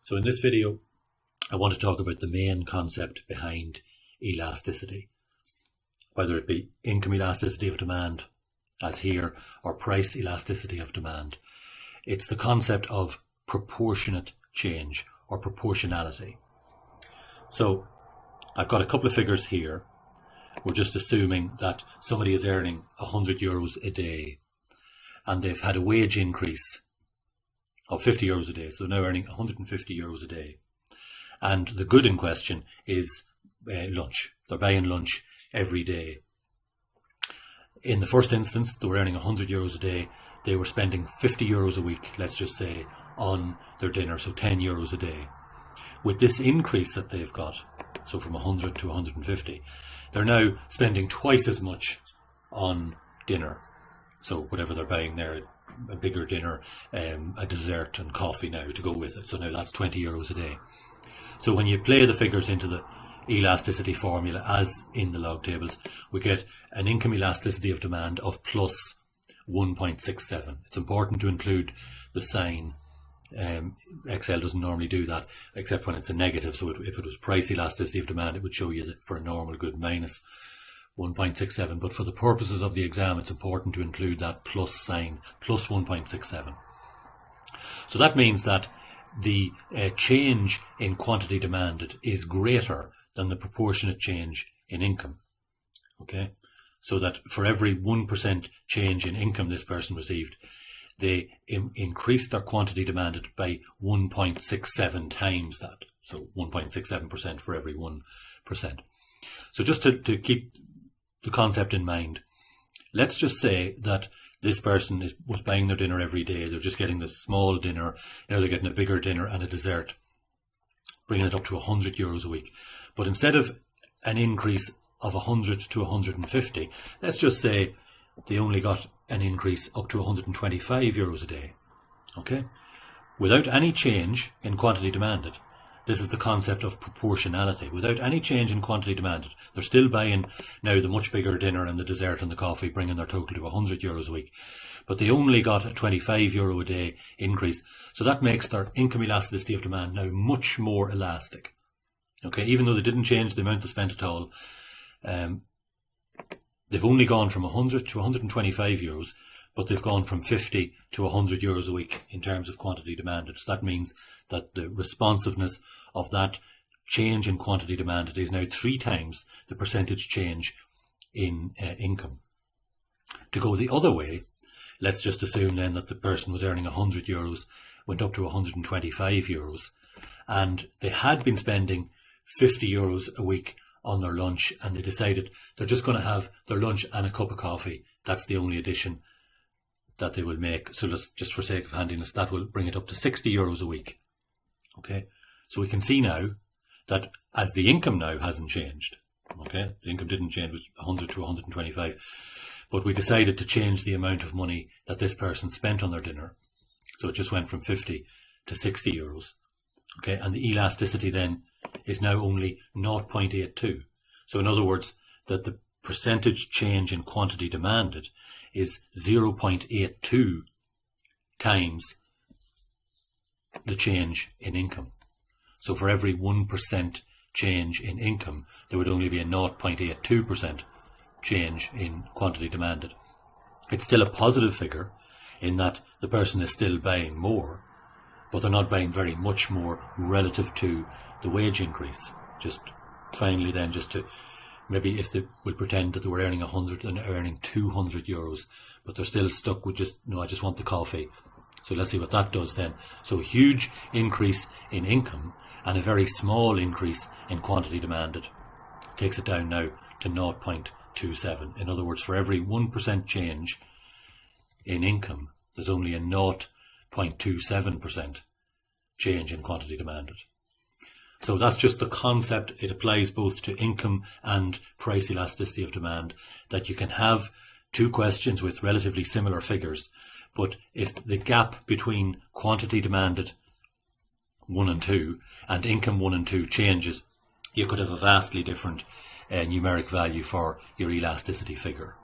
So in this video, I want to talk about the main concept behind elasticity, whether it be income elasticity of demand, as here, or price elasticity of demand. It's the concept of proportionate change or proportionality. So I've got a couple of figures here. We're just assuming that somebody is earning €100 a day and they've had a wage increase of €50 a day, so they're now earning €150 a day. And the good in question is lunch. They're buying lunch every day. In the first instance, they were earning €100 a day. They were spending €50 a week, let's just say, on their dinner, so €10 a day. With this increase that they've got, so from 100 to 150, they're now spending twice as much on dinner. So whatever they're buying there, a bigger dinner, a dessert and coffee now to go with it. So now that's €20 a day. So when you play the figures into the elasticity formula, as in the log tables, we get an income elasticity of demand of plus 1.67. It's important to include the sign. Excel doesn't normally do that except when it's a negative. So if it was price elasticity of demand, it would show you that for a normal good minus 1.67. But for the purposes of the exam, it's important to include that plus sign, plus 1.67. So that means that the change in quantity demanded is greater than the proportionate change in income. Okay, so that for every 1% change in income this person received, they increased their quantity demanded by 1.67 times that. So 1.67% for every 1%. So just to keep the concept in mind, let's just say that this person was buying their dinner every day. They're just getting this small dinner. Now they're getting a bigger dinner and a dessert, bringing it up to €100 a week. But instead of an increase of 100 to 150, let's just say they only got an increase up to €125 a day. Okay? Without any change in quantity demanded. This is the concept of proportionality. Without any change in quantity demanded, they're still buying now the much bigger dinner and the dessert and the coffee, bringing their total to €100 a week. But they only got a €25 a day increase. So that makes their income elasticity of demand now much more elastic. Okay, even though they didn't change the amount they spent at all, they've only gone from 100 to €125, but they've gone from 50 to €100 a week in terms of quantity demanded. So that means that the responsiveness of that change in quantity demanded is now 3 times the percentage change in income. To go the other way, let's just assume then that the person was earning €100, went up to €125, and they had been spending €50 a week on their lunch, and they decided they're just going to have their lunch and a cup of coffee. That's the only addition that they will make. So let's, just for sake of handiness, that will bring it up to €60 a week. Okay, so we can see now that as the income now hasn't changed, okay, the income didn't change, it was 100 to 125, but we decided to change the amount of money that this person spent on their dinner. So it just went from 50 to €60. Okay, and the elasticity then is now only 0.82. So in other words, that the percentage change in quantity demanded is 0.82 times the change in income. So for every 1% change in income, there would only be a 0.82% change in quantity demanded. It's still a positive figure in that the person is still buying more, but they're not buying very much more relative to the wage increase. Just finally then, just to maybe if they will pretend that they were earning 100 and earning €200, but they're still stuck with just, no, I just want the coffee. So let's see what that does then. So a huge increase in income and a very small increase in quantity demanded takes it down now to 0.27. In other words, for every 1% change in income, there's only a 0.27% change in quantity demanded. So that's just the concept. It applies both to income and price elasticity of demand, that you can have 2 questions with relatively similar figures, but if the gap between quantity demanded 1 and 2 and income 1 and 2 changes, you could have a vastly different numeric value for your elasticity figure.